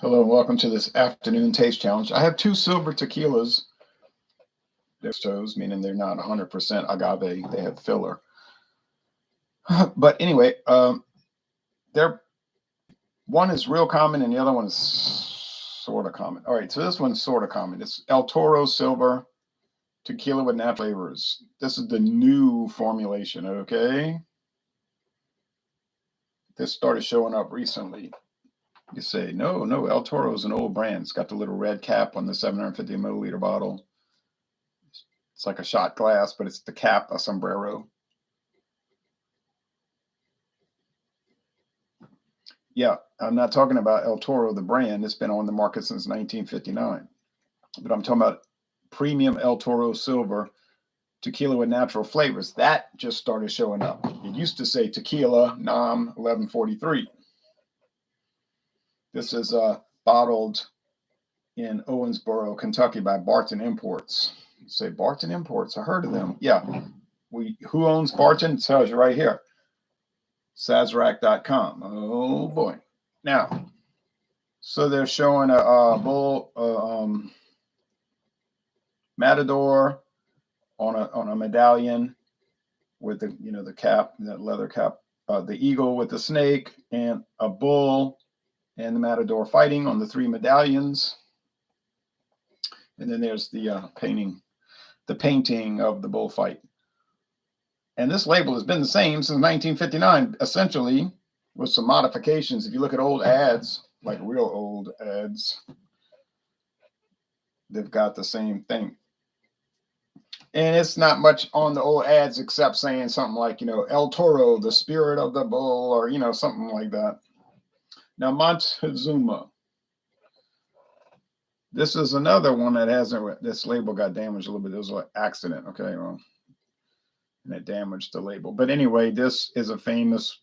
Hello and welcome to this afternoon taste challenge. I have two silver tequilas. They're toes, meaning they're not 100% agave. They have filler. But anyway, they're one is real common and the other one is sort of common. All right, so this one's sort of common. It's El Toro Silver Tequila with natural flavors. This is the new formulation, okay? This started showing up recently. You say, no, El Toro is an old brand. It's got the little red cap on the 750 milliliter bottle. It's like a shot glass, but it's the cap, a sombrero. Yeah, I'm not talking about El Toro, the brand. It's been on the market since 1959. But I'm talking about premium El Toro Silver Tequila with natural flavors. That just started showing up. It used to say Tequila NOM 1143. This is bottled in Owensboro, Kentucky by Barton Imports. You say Barton Imports, I heard of them. Yeah, who owns Barton? It tells you right here. Sazerac.com. Oh boy. Now, so they're showing a bull matador on a medallion with the cap, that leather cap, the eagle with the snake, and a bull and the matador fighting on the three medallions. And then there's the painting of the bullfight. And this label has been the same since 1959, essentially, with some modifications. If you look at old ads, like real old ads, they've got the same thing. And it's not much on the old ads except saying something like, El Toro, the spirit of the bull, or, something like that. Now, Montezuma. This is another one that this label got damaged a little bit. There was an accident, okay? Well, and it damaged the label. But anyway, this is a famous,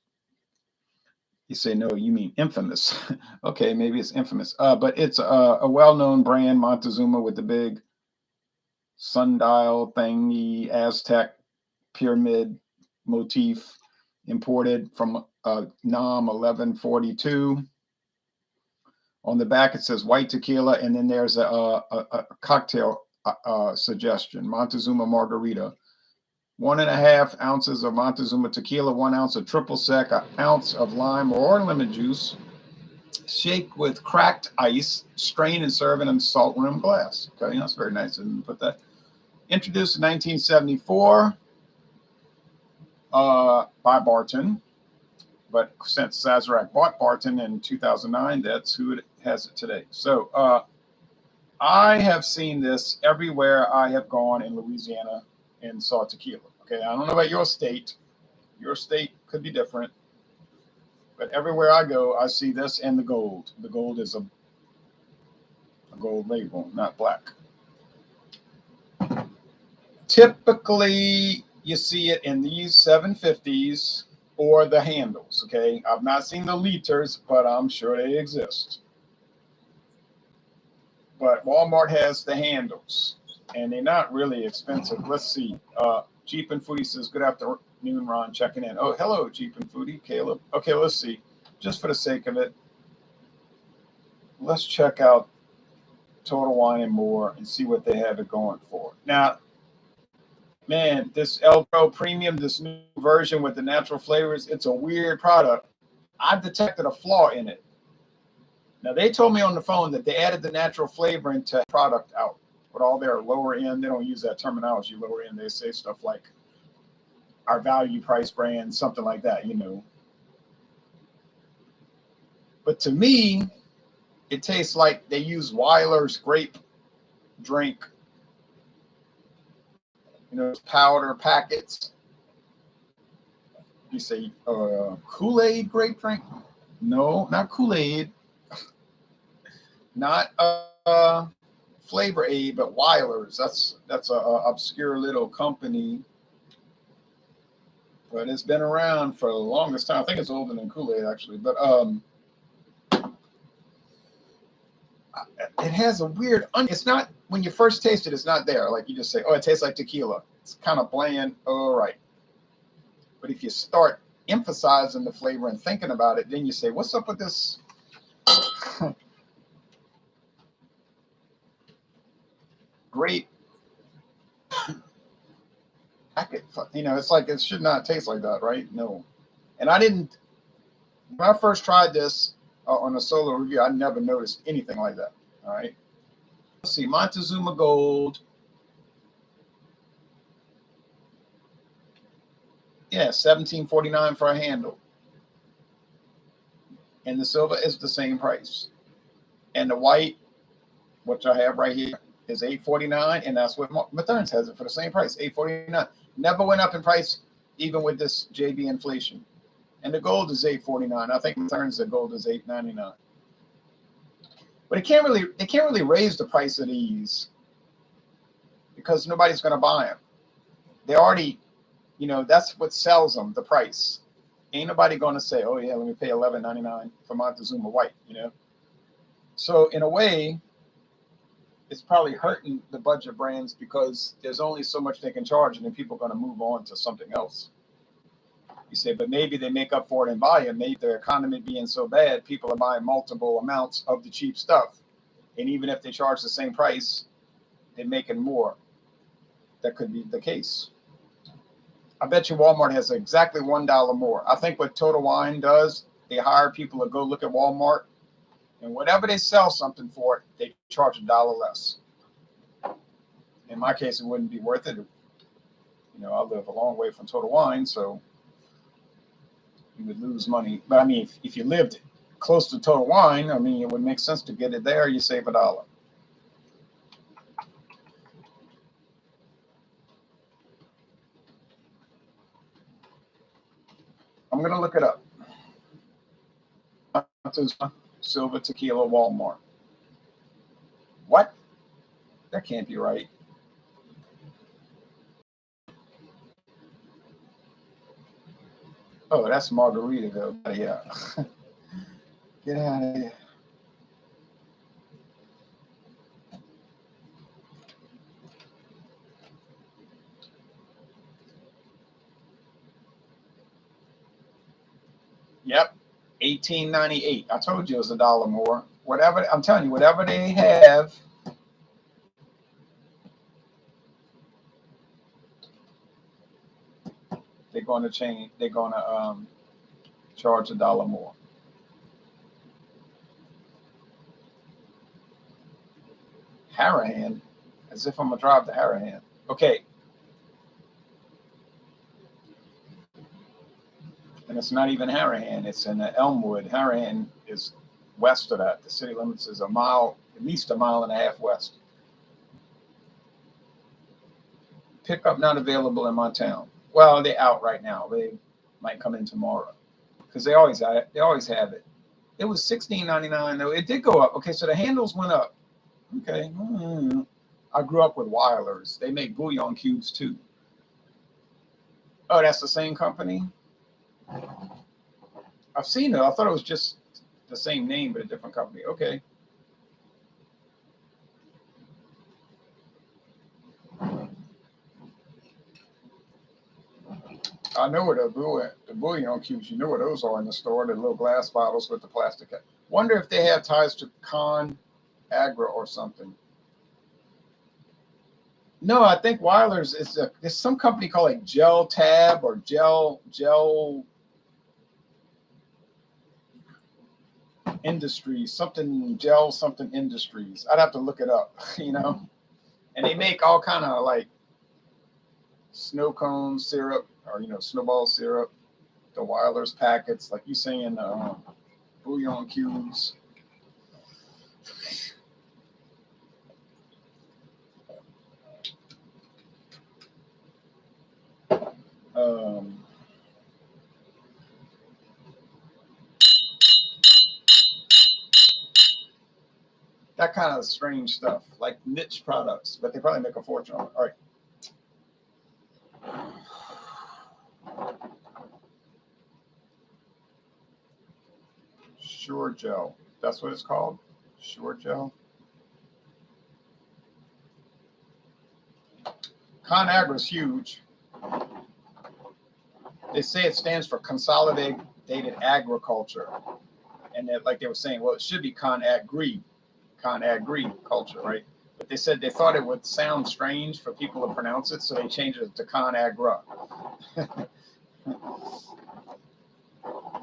you say, no, you mean infamous. Okay, maybe it's infamous. But it's a well-known brand, Montezuma, with the big sundial thingy, Aztec pyramid motif, imported from NOM 1142. On the back, it says white tequila, and then there's a cocktail suggestion, Montezuma Margarita. 1.5 ounces of Montezuma tequila, 1 ounce of triple sec, 1 ounce of lime or lemon juice. Shake with cracked ice, strain and serve in a salt rim glass. Okay, that's very nice. I didn't put that. Introduced in 1974 by Barton. But since Sazerac bought Barton in 2009, that's who it has it today. So I have seen this everywhere I have gone in Louisiana and saw tequila. Okay, I don't know about your state. Your state could be different. But everywhere I go, I see this and the gold. The gold is a gold label, not black. Typically, you see it in these 750s or the handles, okay? I've not seen the liters, but I'm sure they exist. But Walmart has the handles, and they're not really expensive. Let's see. Jeep and Foodie says, good afternoon, Ron, checking in. Oh, hello, Jeep and Foodie, Caleb. Okay, let's see. Just for the sake of it, let's check out Total Wine and More and see what they have it going for. Now, man, this El Pro Premium, this new version with the natural flavors, it's a weird product. I've detected a flaw in it. Now, they told me on the phone that they added the natural flavor into product out. But all their lower end, they don't use that terminology, lower end. They say stuff like our value price brand, something like that, But to me, it tastes like they use Weiler's grape drink, powder packets. You say Kool-Aid grape drink? No, not Kool-Aid. Not Flavor Aid, but Weiler's. That's a obscure little company, but it's been around for the longest time. I think it's older than Kool-Aid actually, but it has a weird. It's not when you first taste it. It's not there. Like you just say, oh, it tastes like tequila. It's kind of bland. All right, but if you start emphasizing the flavor and thinking about it, then you say, what's up with this? great. It's like it should not taste like that, right? No. And I didn't, when I first tried this on a solo review, I never noticed anything like that. All right. Let's see, Montezuma Gold. Yeah, $17.49 for a handle. And the silver is the same price. And the white, which I have right here, is $8.49, and that's what Matherns has it for the same price, $8.49. Never went up in price, even with this JB inflation. And the gold is $8.49. I think Matherns the gold is $8.99. But they can't really raise the price of these because nobody's going to buy them. They already, that's what sells them, the price. Ain't nobody going to say, oh yeah, let me pay $11.99 for Montezuma White, So in a way, it's probably hurting the budget brands because there's only so much they can charge, and then people are going to move on to something else. You say, but maybe they make up for it in volume. Maybe their economy being so bad, people are buying multiple amounts of the cheap stuff. And even if they charge the same price, they're making more. That could be the case. I bet you Walmart has exactly $1 more. I think what Total Wine does, they hire people to go look at Walmart, and whatever they sell something for, they charge $1 less. In my case, it wouldn't be worth it. I live a long way from Total Wine, so you would lose money. But I mean, if you lived close to Total Wine, I mean, it would make sense to get it there. You save $1. I'm going to look it up. Silver Tequila Walmart. What? That can't be right. Oh, that's Margarita, though. Yeah. Get out of here. Yep. $18.98. I told you it was $1 more. Whatever, I'm telling you, whatever they have. They're going to change. They're going to charge $1 more. Harahan, as if I'm gonna drive to Harahan. Okay. And it's not even Harahan. It's in Elmwood. Harahan is west of that. The city limits is at least a mile and a half west. Pickup not available in my town. Well, they're out right now. They might come in tomorrow because they always have it. It was $16.99 though. It did go up. Okay, so the handles went up. Okay. I grew up with Weilers. They make bouillon cubes too. Oh, that's the same company? I've seen it. I thought it was just the same name, but a different company. Okay. I know what the bouillon cubes, you know what those are in the store, the little glass bottles with the plastic. Wonder if they have ties to Con Agra or something. No, I think Weiler's there's some company called like Gel Tab or Gel Industries, something Industries. I'd have to look it up, And they make all kind of like snow cone syrup or snowball syrup, the Weiler's packets, like you saying, bouillon cubes. That kind of strange stuff, like niche products, but they probably make a fortune on it. All right. Sure Gel. That's what it's called? Sure Gel. ConAgra is huge. They say it stands for Consolidated Agriculture. And like they were saying, well, it should be ConAgri culture, right? But they said they thought it would sound strange for people to pronounce it, so they changed it to ConAgra.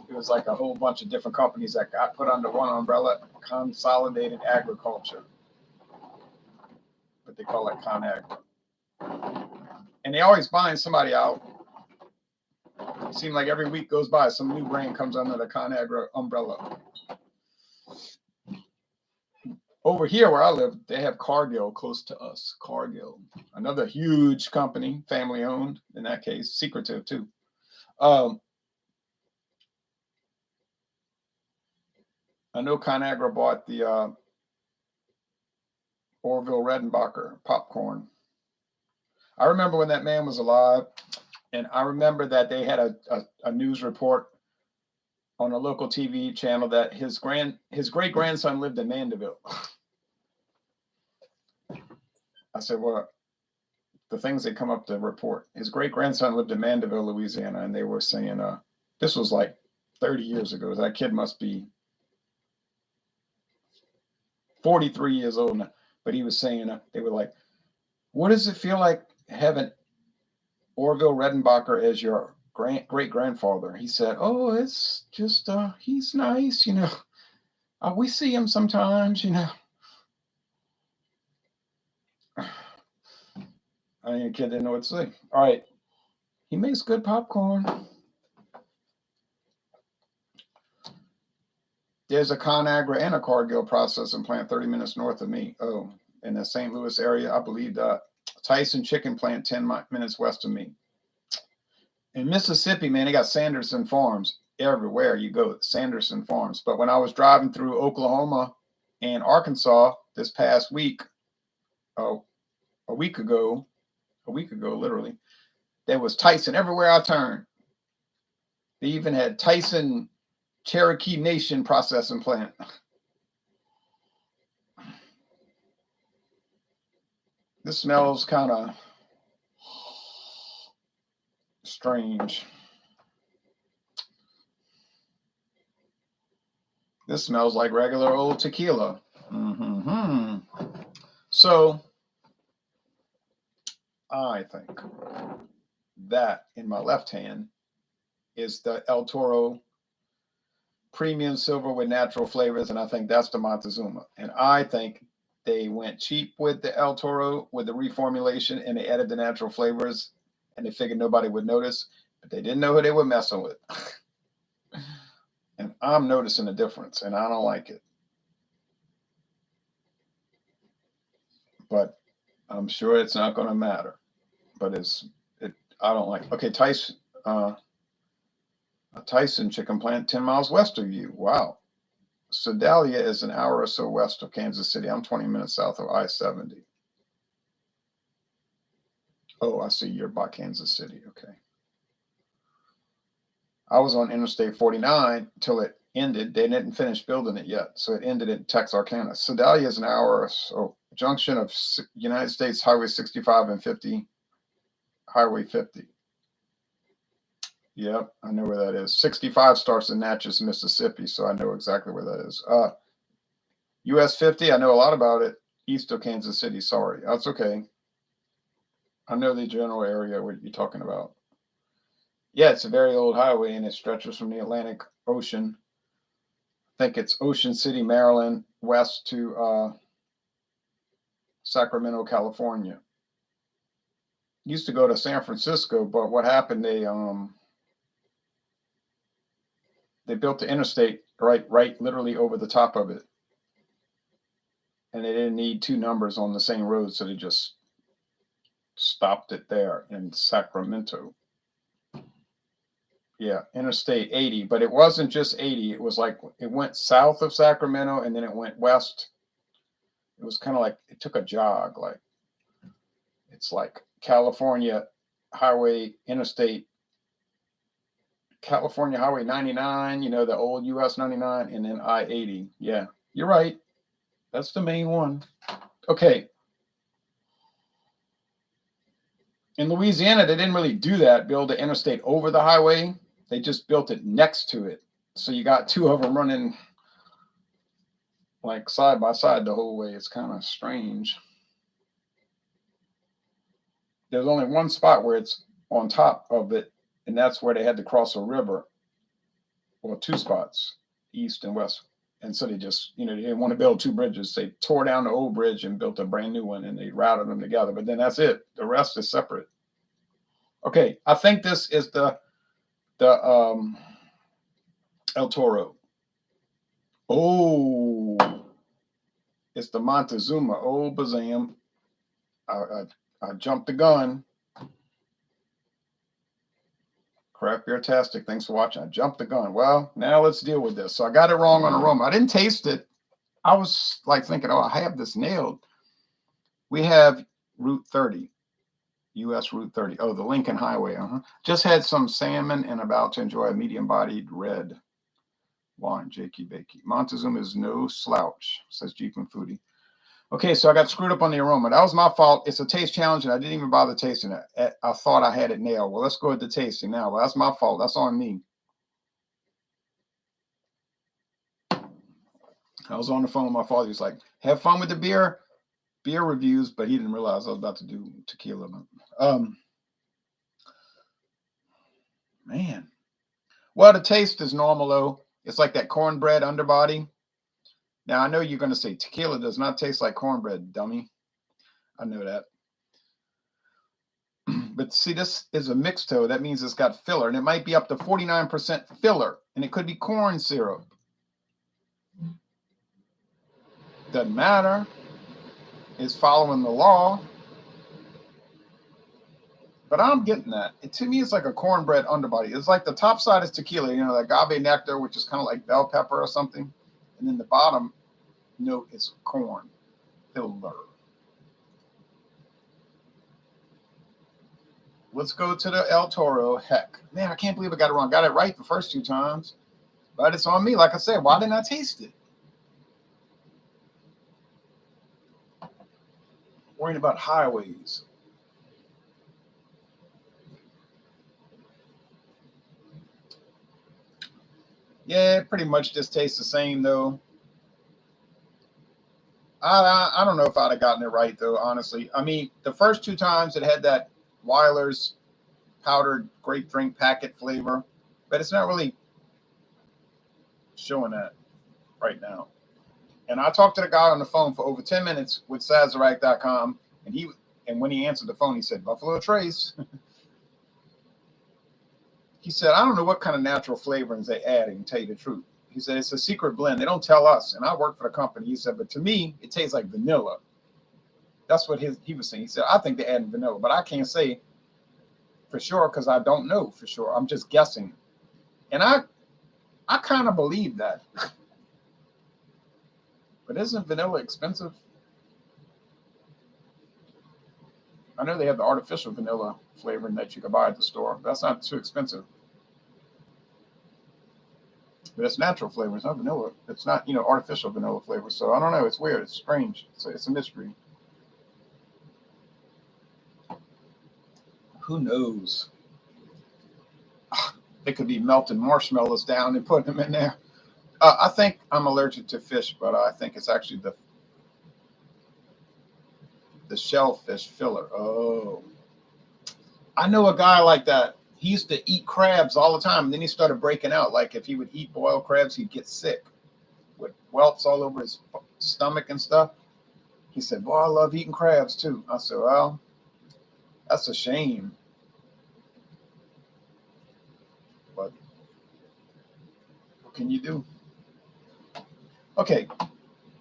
It was like a whole bunch of different companies that got put under one umbrella, Consolidated Agriculture. But they call it ConAgra. And they always buying somebody out. It seems like every week goes by, some new brand comes under the ConAgra umbrella. Over here where I live, they have Cargill close to us. Cargill, another huge company, family owned in that case, secretive too. I know ConAgra bought the Orville Redenbacher popcorn. I remember when that man was alive, and I remember that they had a news report on a local TV channel that his great grandson lived in Mandeville. I said, well, the things that come up to report. His great grandson lived in Mandeville, Louisiana, and they were saying this was like 30 years ago. That kid must be 43 years old now. But he was saying, they were like, what does it feel like having Orville Redenbacher as your great grandfather? He said, oh, it's just, he's nice, you know. We see him sometimes, you know. I mean, a kid didn't know what to say. All right. He makes good popcorn. There's a ConAgra and a Cargill processing plant 30 minutes north of me. Oh, in the St. Louis area, I believe that. Tyson chicken plant 10 minutes west of me. In Mississippi, man, they got Sanderson Farms everywhere you go. Sanderson Farms. But when I was driving through Oklahoma and Arkansas this past week, a week ago, literally, there was Tyson everywhere I turned. They even had Tyson Cherokee Nation processing plant. This smells kind of strange. This smells like regular old tequila. So I think that in my left hand is the El Toro premium silver with natural flavors, and I think that's the Montezuma. And I think they went cheap with the El Toro with the reformulation, and they added the natural flavors, and they figured nobody would notice, but they didn't know who they were messing with. And I'm noticing a difference, and I don't like it. But I'm sure it's not going to matter. But I don't like it. Okay, Tyson chicken plant 10 miles west of you. Wow. Sedalia is an hour or so west of Kansas City. I'm 20 minutes south of I-70. Oh, I see you're by Kansas City. Okay. I was on Interstate 49 till it ended. They didn't finish building it yet, so it ended in Texarkana. Sedalia is an hour or so, junction of United States Highway 65 and 50, Highway 50. Yep, I know where that is. 65 starts in Natchez, Mississippi, so I know exactly where that is. US 50, I know a lot about it. East of Kansas City, sorry. That's okay. I know the general area what you're talking about. Yeah, it's a very old highway, and it stretches from the Atlantic Ocean. I think it's Ocean City, Maryland, west to Sacramento, California. Used to go to San Francisco, but what happened, they built the interstate right literally over the top of it. And they didn't need two numbers on the same road, so they just stopped it there in Sacramento. Yeah, Interstate 80, but it wasn't just 80. It was like it went south of Sacramento and then it went west. It was kind of like it took a jog. Like it's like California Highway Interstate, California Highway 99, you know, the old US 99, and then I-80. Yeah, you're right. That's the main one. Okay. In Louisiana, they didn't really do that, build the interstate over the highway. They just built it next to it. So you got two of them running like side by side the whole way. It's kind of strange. there's only one spot where it's on top of it, and that's where they had to cross a river, or two spots, east and west. And so they just, they didn't want to build two bridges. They tore down the old bridge and built a brand new one, and they routed them together. But then that's it. The rest is separate. Okay, I think this is the El Toro. Oh, it's the Montezuma. Oh, bazam. I jumped the gun. Craft Beer Tastic, thanks for watching. I jumped the gun. Well, now let's deal with this. So I got it wrong on aroma. I didn't taste it. I was like thinking, oh, I have this nailed. We have Route 30, US Route 30. Oh, the Lincoln Highway. Just had some salmon and about to enjoy a medium-bodied red wine, Jakey Bakey. Montezuma is no slouch, says Jeep and Foodie. Okay, so I got screwed up on the aroma. That was my fault. It's a taste challenge, and I didn't even bother tasting it. I thought I had it nailed. Well, let's go with the tasting now. Well, that's my fault. That's on me. I was on the phone with my father. He was like, have fun with the beer reviews, but he didn't realize I was about to do tequila. Man. Well, the taste is normal, though. It's like that cornbread underbody. Now, I know you're going to say tequila does not taste like cornbread, dummy. I know that. But see, this is a mixed toe. That means it's got filler, and it might be up to 49% filler, and it could be corn syrup. Doesn't matter. It's following the law. But I'm getting that. To me, it's like a cornbread underbody. It's like the top side is tequila, the agave nectar, which is kind of like bell pepper or something. And then the bottom note is corn filler. Let's go to the El Toro. Heck, man, I can't believe I got it wrong. Got it right the first two times. But it's on me. Like I said, why didn't I taste it? Worrying about highways. Yeah, it pretty much just tastes the same, though. I don't know if I'd have gotten it right, though, honestly. I mean, the first two times it had that Weiler's powdered grape drink packet flavor, but it's not really showing that right now. And I talked to the guy on the phone for over 10 minutes with Sazerac.com, and when he answered the phone, he said, Buffalo Trace. He said, I don't know what kind of natural flavorings they add, and tell you the truth. He said, it's a secret blend. They don't tell us. And I work for the company. He said, but to me, it tastes like vanilla. That's what he was saying. He said, I think they add vanilla, but I can't say for sure because I don't know for sure. I'm just guessing. And I kind of believe that. But isn't vanilla expensive? I know they have the artificial vanilla flavoring that you can buy at the store. That's not too expensive. But it's natural flavor. It's not vanilla. It's not, artificial vanilla flavor. So I don't know. It's weird. It's strange. It's a mystery. Who knows? They could be melting marshmallows down and putting them in there. I think I'm allergic to fish, but I think it's actually the shellfish filler. Oh. I know a guy like that. He used to eat crabs all the time. And then he started breaking out. Like if he would eat boiled crabs, he'd get sick with welts all over his stomach and stuff. He said, boy, I love eating crabs too. I said, well, that's a shame. But what can you do? Okay,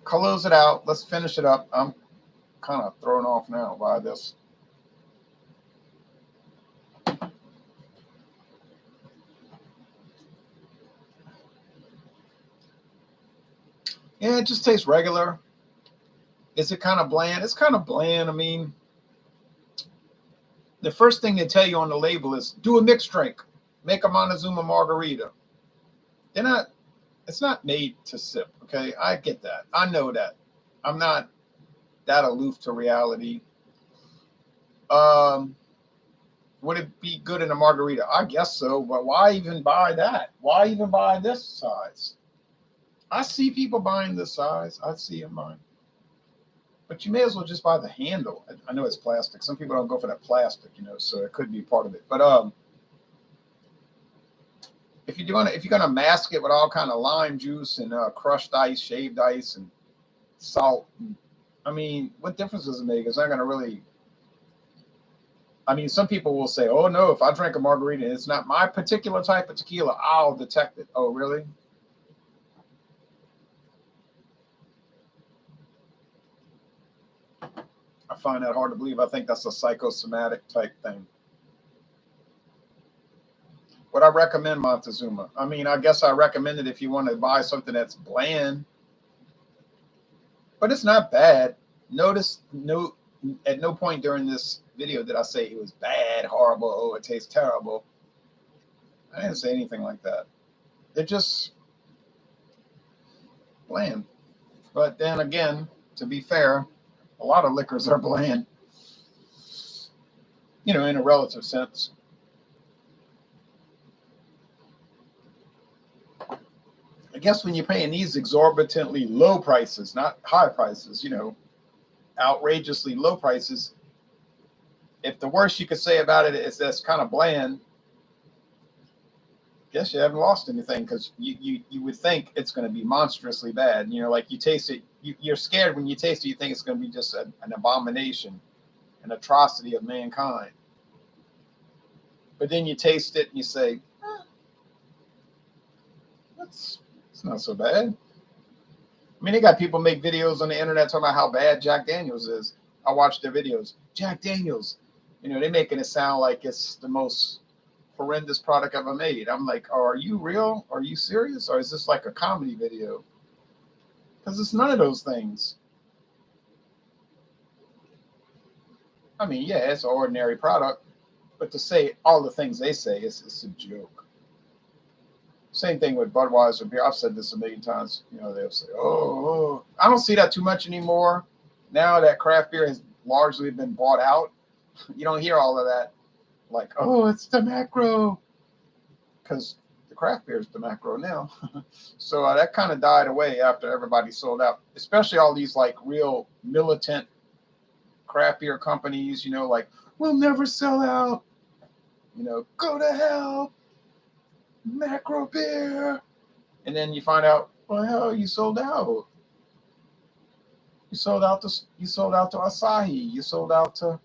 close it out. Let's finish it up. I'm kind of thrown off now by this. Yeah, it just tastes regular. Is it kind of bland? It's kind of bland. I mean, the first thing they tell you on the label is do a mixed drink. Make a Montezuma Margarita. It's not made to sip, okay? I get that. I know that. I'm not that aloof to reality. Would it be good in a margarita? I guess so, but why even buy that? Why even buy this size? I see people buying this size. I see them buying. But you may as well just buy the handle. I know it's plastic. Some people don't go for that plastic, so it could be part of it. But if you're gonna mask it with all kind of lime juice and crushed ice, shaved ice, and salt, I mean, what difference does it make? It's not gonna really. I mean, some people will say, "Oh no, if I drink a margarita and it's not my particular type of tequila, I'll detect it." Oh, really? I find that hard to believe. I think that's a psychosomatic type thing. Would I recommend Montezuma? I mean, I guess I recommend it if you want to buy something that's bland, but it's not bad. Notice at no point during this video did I say it was bad, horrible, oh, it tastes terrible. I didn't say anything like that. They're just bland. But then again, to be fair, a lot of liquors are bland, in a relative sense. I guess when you're paying these exorbitantly low prices, not high prices, outrageously low prices, if the worst you could say about it is that's kind of bland, I guess you haven't lost anything, because you would think it's going to be monstrously bad. Like you taste it, you're scared when you taste it, you think it's going to be just an abomination, an atrocity of mankind. But then you taste it and you say, it's not so bad. I mean, they got people make videos on the internet talking about how bad Jack Daniels is. I watch their videos. Jack Daniels, they're making it sound like it's the most horrendous product ever made. I'm like, oh, are you real? Are you serious? Or is this like a comedy video? Because it's none of those things. I mean, yeah, it's an ordinary product, but to say all the things they say, it's a joke. Same thing with Budweiser beer. I've said this a million times. They'll say, oh, I don't see that too much anymore. Now that craft beer has largely been bought out, you don't hear all of that. Like, oh, it's the macro. Because the craft beer is the macro now. So that kind of died away after everybody sold out, especially all these like real militant craft beer companies, like, we'll never sell out. Go to hell. Macro beer. And then you find out, well, hell, you sold out. You sold out to Asahi. You sold out to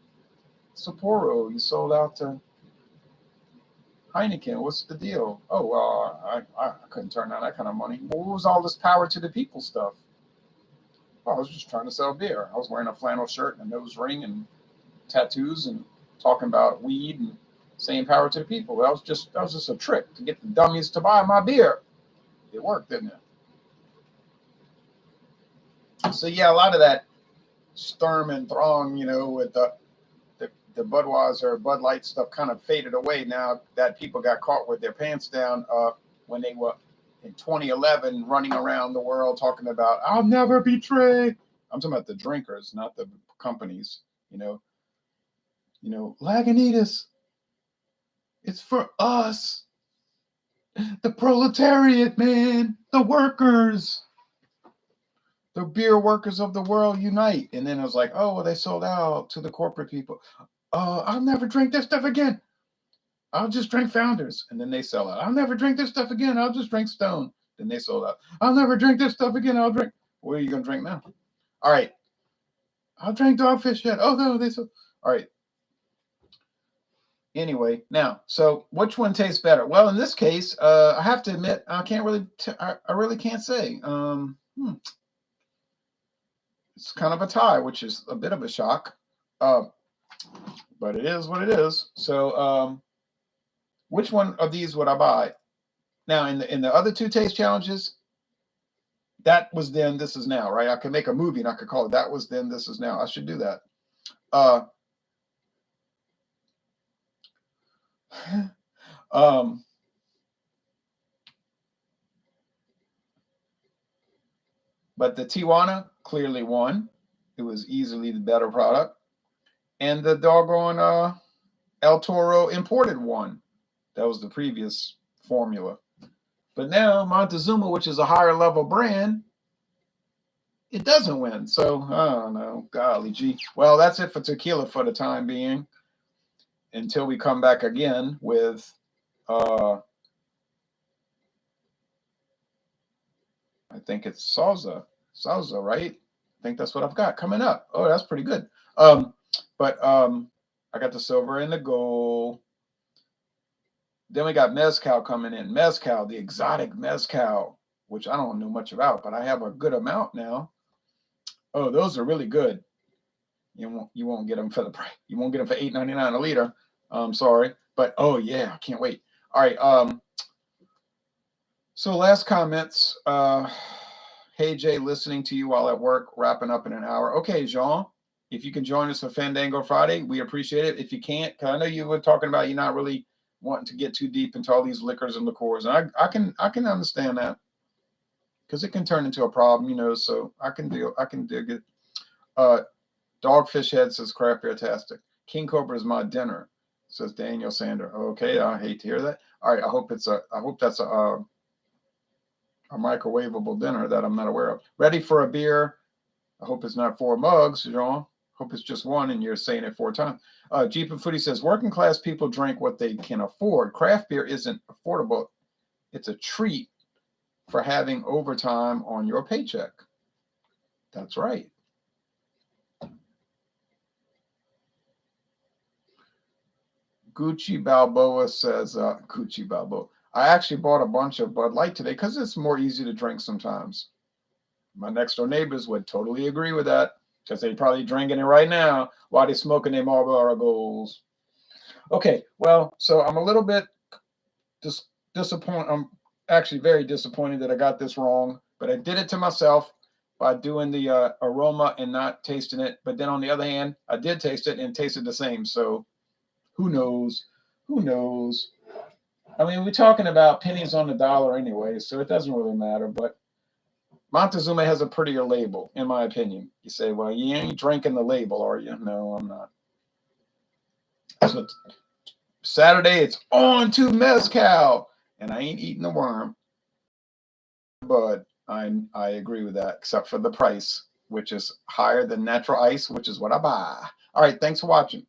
Sapporo. You sold out to Heineken. What's the deal? Oh, well, I couldn't turn down that kind of money. Well, what was all this power to the people stuff? Well, I was just trying to sell beer. I was wearing a flannel shirt and a nose ring and tattoos and talking about weed and saying power to the people. That was just a trick to get the dummies to buy my beer. It worked, didn't it? So yeah, a lot of that Sturm and Throng, with the Budweiser, Bud Light stuff kind of faded away now that people got caught with their pants down when they were in 2011 running around the world talking about, I'll never betray. I'm talking about the drinkers, not the companies. Lagunitas, it's for us, the proletariat, man, the workers, the beer workers of the world unite. And then it was like, oh, well, they sold out to the corporate people. Oh, I'll never drink this stuff again. I'll just drink Founders. And then they sell out. I'll never drink this stuff again. I'll just drink Stone. Then they sold out. I'll never drink this stuff again. I'll drink. What are you going to drink now? All right. I'll drink Dogfish yet. Oh, no, they sold. All right. Anyway, now, so which one tastes better? Well, in this case, I have to admit, I can't really, I really can't say. It's kind of a tie, which is a bit of a shock, but it is what it is. So, which one of these would I buy? Now, in the other two taste challenges, that was then, this is now, right? I could make a movie and I could call it That Was Then, This Is Now. I should do that. But the Tijuana clearly won. It was easily the better product. And the doggone El Toro imported one. That was the previous formula. But now Montezuma, which is a higher level brand, it doesn't win. So I don't know. Golly gee. Well, that's it for tequila for the time being. Until we come back again with I think it's salsa. Salsa, right? I think that's what I've got coming up. Oh, that's pretty good. But I got the silver and the gold. Then we got mezcal coming in. Mezcal, the exotic mezcal, which I don't know much about, but I have a good amount now. Oh, those are really good. You won't get them for the price. You won't get them for $8.99 a liter. Sorry, but oh yeah, I can't wait. All right. So last comments. Hey Jay, listening to you while at work, wrapping up in an hour. Okay, Jean, if you can join us for Fandango Friday, we appreciate it. If you can't, because I know you were talking about you not really wanting to get too deep into all these liquors and liqueurs, and I can understand that because it can turn into a problem, you know. So I can dig it. Dogfish Head says craft beer tastic. King Cobra is my dinner, says Daniel Sander. Okay, I hate to hear that. All right, I hope that's a microwavable dinner that I'm not aware of. Ready for a beer. I hope it's not 4 mugs, Jean. Hope it's just one and you're saying it 4 times. Jeep and Foodie says, working class people drink what they can afford. Craft beer isn't affordable. It's a treat for having overtime on your paycheck. That's right. Gucci Balboa says, Gucci Balboa. I actually bought a bunch of Bud Light today because it's more easy to drink sometimes. My next door neighbors would totally agree with that because they're probably drinking it right now while they're smoking their Marlboro Golds. Okay, well, so I'm a little bit disappointed. I'm actually very disappointed that I got this wrong, but I did it to myself by doing the aroma and not tasting it. But then on the other hand, I did taste it and tasted the same. So who knows? Who knows? I mean, we're talking about pennies on the dollar anyway, so it doesn't really matter. But Montezuma has a prettier label, in my opinion. You say, well, you ain't drinking the label, are you? No, I'm not. So Saturday, it's on to mezcal, and I ain't eating the worm. But I agree with that, except for the price, which is higher than natural ice, which is what I buy. All right, thanks for watching.